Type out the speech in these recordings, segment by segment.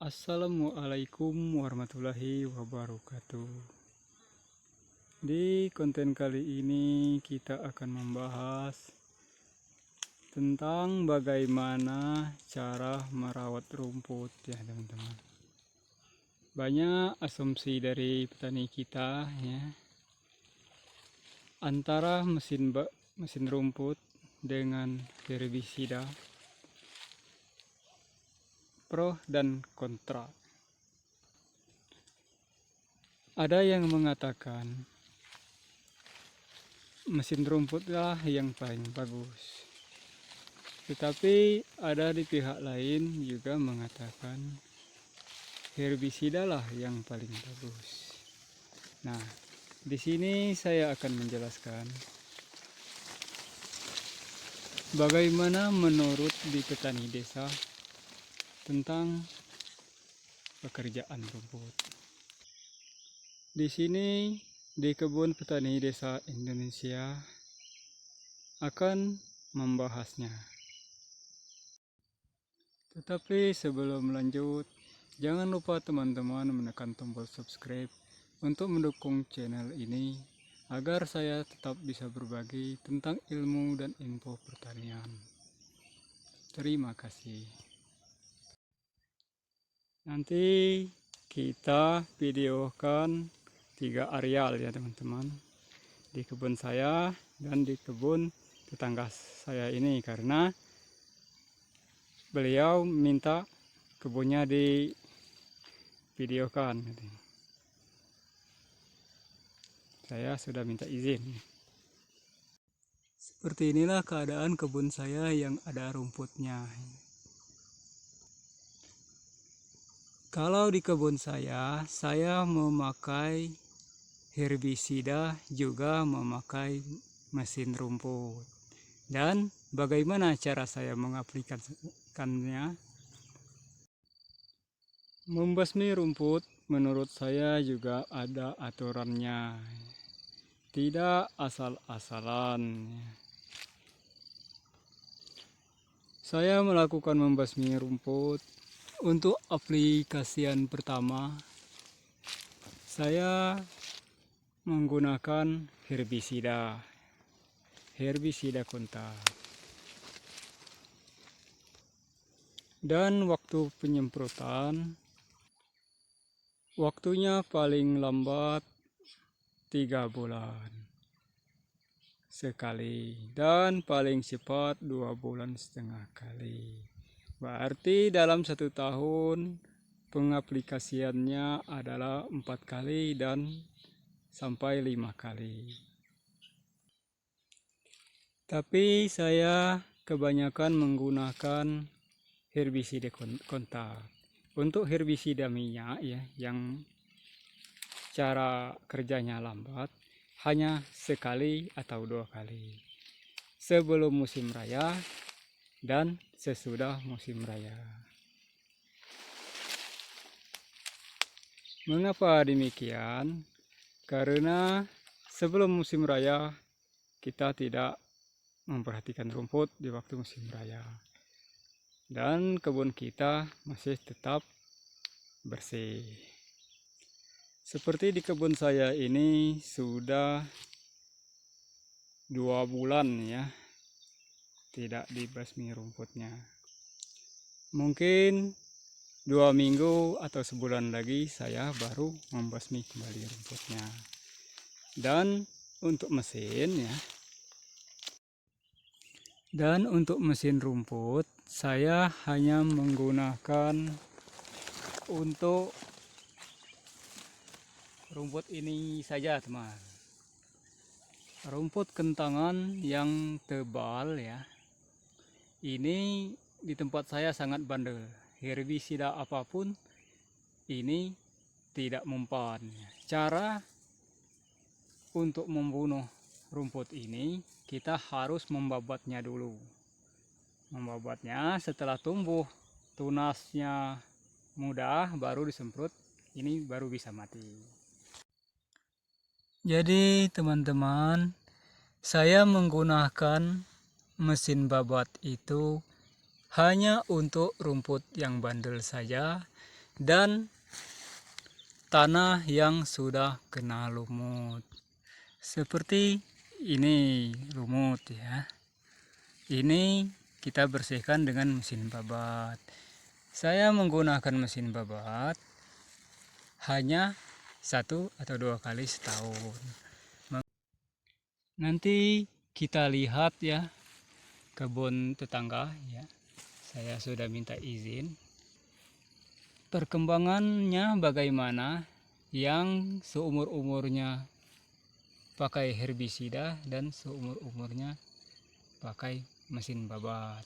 Assalamualaikum warahmatullahi wabarakatuh. Di konten kali ini kita akan membahas tentang bagaimana cara merawat rumput ya teman-teman. Banyak asumsi dari petani kita ya, antara mesin rumput dengan herbisida, pro dan kontra. Ada yang mengatakan mesin rumputlah yang paling bagus. Tetapi ada di pihak lain juga mengatakan herbisida lah yang paling bagus. Nah, di sini saya akan menjelaskan bagaimana menurut di petani desa tentang pekerjaan rumput. Di sini di kebun petani desa Indonesia akan membahasnya. Tetapi sebelum lanjut, jangan lupa teman-teman menekan tombol subscribe untuk mendukung channel ini agar saya tetap bisa berbagi tentang ilmu dan info pertanian. Terima kasih. Nanti kita videokan 3 areal ya teman-teman, di kebun saya dan di kebun tetangga saya ini, karena beliau minta kebunnya di videokan. Saya sudah minta izin. Seperti inilah keadaan kebun saya yang ada rumputnya. Kalau di kebun saya memakai herbisida, juga memakai mesin rumput. Dan bagaimana cara saya mengaplikasikannya? Membasmi rumput menurut saya juga ada aturannya. Tidak asal-asalan. Saya melakukan membasmi rumput untuk aplikasian pertama. Saya menggunakan herbisida kontak. Dan waktu penyemprotan, waktunya paling lambat 3 bulan sekali, dan paling cepat 2,5 bulan kali. Berarti dalam 1 tahun pengaplikasiannya adalah 4 kali dan sampai 5 kali. Tapi saya kebanyakan menggunakan herbisida kontak. Untuk herbisida minyak ya, yang cara kerjanya lambat, hanya sekali atau 2 kali. Sebelum musim raya dan sesudah musim raya. Mengapa demikian? Karena sebelum musim raya kita tidak memperhatikan rumput di waktu musim raya. Dan kebun kita masih tetap bersih. Seperti di kebun saya ini sudah 2 bulan ya, tidak dibasmi rumputnya. Mungkin 2 minggu atau sebulan lagi saya baru membasmi kembali rumputnya. Dan untuk mesin ya, dan untuk mesin rumput saya hanya menggunakan untuk rumput ini saja teman. Rumput kentangan yang tebal ya, ini di tempat saya sangat bandel. Herbisida apapun ini tidak mempan. Cara untuk membunuh rumput ini kita harus membabatnya dulu. Membabatnya setelah tumbuh tunasnya mudah baru disemprot, ini baru bisa mati. Jadi teman-teman, saya menggunakan mesin babat itu hanya untuk rumput yang bandel saja, dan tanah yang sudah kena lumut. Seperti ini lumut ya. Ini kita bersihkan dengan mesin babat. Saya menggunakan mesin babat hanya 1 atau 2 kali setahun. Nanti kita lihat ya kebun tetangga ya. Saya sudah minta izin. Perkembangannya bagaimana, yang seumur-umurnya pakai herbisida dan seumur-umurnya pakai mesin babat.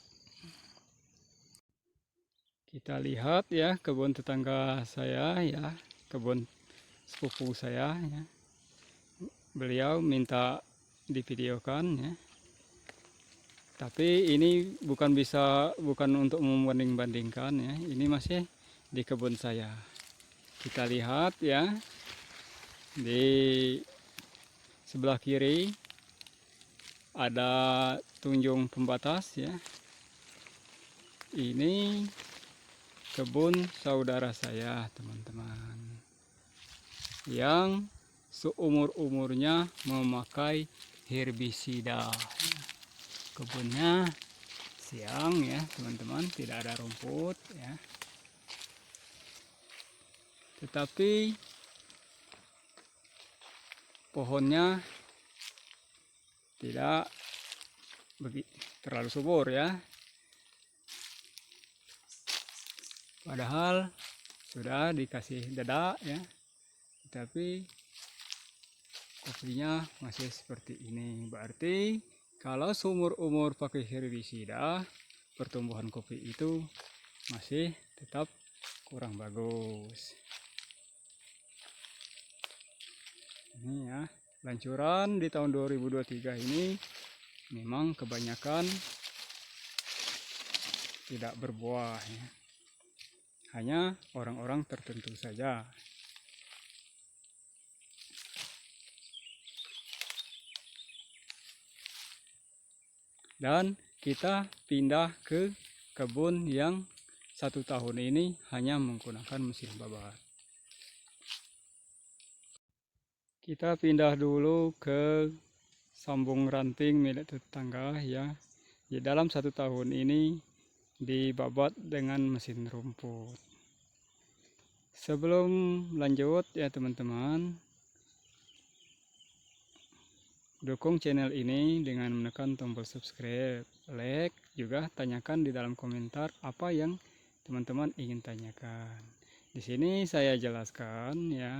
Kita lihat ya kebun tetangga saya ya, kebun sepupu saya ya. Beliau minta divideokan ya. Tapi ini bukan untuk membanding-bandingkan ya. Ini masih di kebun saya. Kita lihat ya. Di sebelah kiri ada tunjung pembatas ya. Ini kebun saudara saya, teman-teman, yang seumur-umurnya memakai herbisida. Kebunnya siang ya teman-teman, tidak ada rumput ya. Tetapi pohonnya tidak terlalu subur ya. Padahal sudah dikasih dedak ya. Tapi kopinya masih seperti ini. Berarti kalau seumur-umur pakai herbisida, pertumbuhan kopi itu masih tetap kurang bagus. Ini ya, lancuran di tahun 2023 ini memang kebanyakan tidak berbuah ya. Hanya orang-orang tertentu saja. Dan kita pindah ke kebun yang 1 tahun ini hanya menggunakan mesin babat. Kita pindah dulu ke sambung ranting milik tetangga ya. Di dalam 1 tahun ini dibabat dengan mesin rumput. Sebelum lanjut ya teman-teman, dukung channel ini dengan menekan tombol subscribe, like, juga tanyakan di dalam komentar apa yang teman-teman ingin tanyakan. Di sini saya jelaskan ya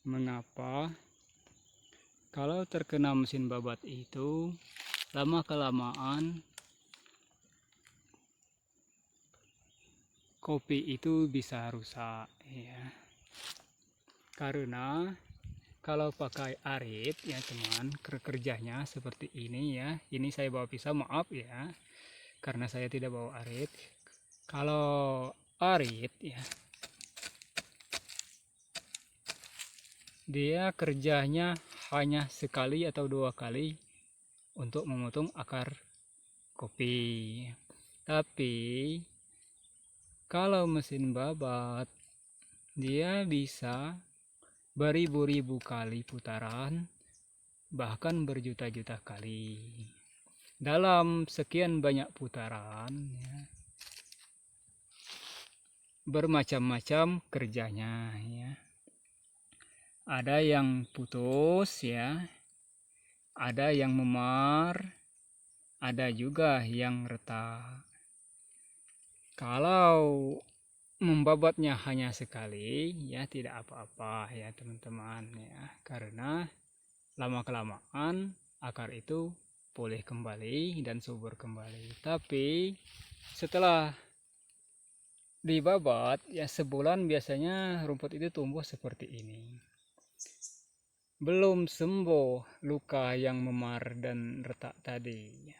mengapa kalau terkena mesin babat itu lama-kelamaan kopi itu bisa rusak ya. Karena kalau pakai arit ya teman, kerjanya seperti ini ya. Ini saya bawa pisau, maaf ya, karena saya tidak bawa arit. Kalau arit ya, dia kerjanya hanya sekali atau 2 kali untuk memotong akar kopi. Tapi kalau mesin babat, dia bisa beribu-ribu kali putaran, bahkan berjuta-juta kali. Dalam sekian banyak putaran ya, bermacam-macam kerjanya ya. Ada yang putus ya, ada yang memar, ada juga yang retak. Kalau membabatnya hanya sekali ya tidak apa-apa ya teman-teman ya, karena lama-kelamaan akar itu pulih kembali dan subur kembali. Tapi setelah dibabat ya sebulan biasanya rumput itu tumbuh seperti ini. Belum sembuh luka yang memar dan retak tadi,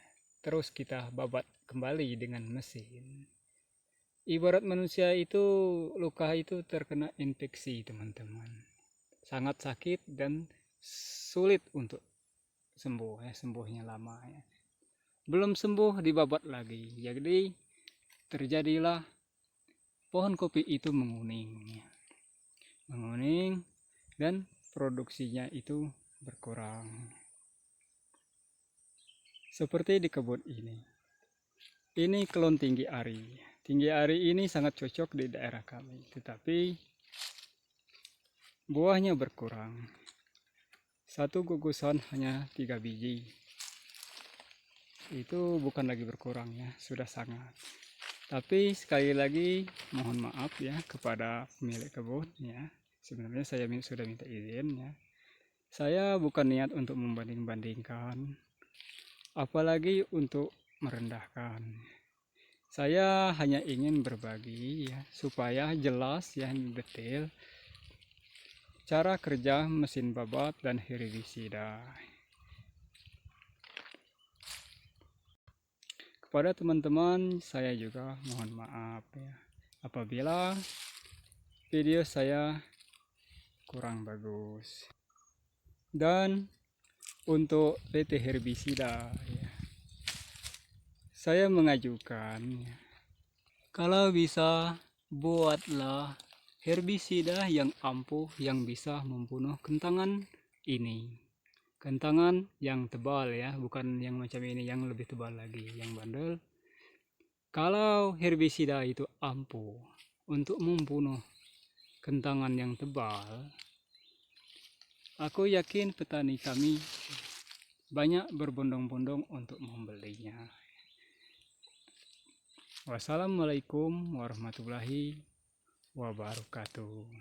terus kita babat kembali dengan mesin. Ibarat manusia itu, luka itu terkena infeksi teman-teman, sangat sakit dan sulit untuk sembuh ya, sembuhnya lama ya. Belum sembuh dibabat lagi, jadi terjadilah pohon kopi itu menguning, dan produksinya itu berkurang. Seperti di kebun ini. Ini kelon tinggi ari. Tinggi ari ini sangat cocok di daerah kami, tetapi buahnya berkurang. Satu gugusan hanya 3 biji. Itu bukan lagi berkurang ya, sudah sangat. Tapi sekali lagi mohon maaf ya kepada pemilik kebun ya. Sebenarnya saya sudah minta izin ya. Saya bukan niat untuk membanding-bandingkan, apalagi untuk merendahkan. Saya hanya ingin berbagi ya, supaya jelas ya, detail cara kerja mesin babat dan herbisida. Kepada teman-teman saya juga mohon maaf ya, apabila video saya kurang bagus. Dan untuk PT herbisida ya, saya mengajukan ya, kalau bisa buatlah herbisida yang ampuh yang bisa membunuh kentangan ini. Kentangan yang tebal ya, bukan yang macam ini, yang lebih tebal lagi, yang bandel. Kalau herbisida itu ampuh untuk membunuh kentangan yang tebal, aku yakin petani kami banyak berbondong-bondong untuk membelinya. Wassalamualaikum warahmatullahi wabarakatuh.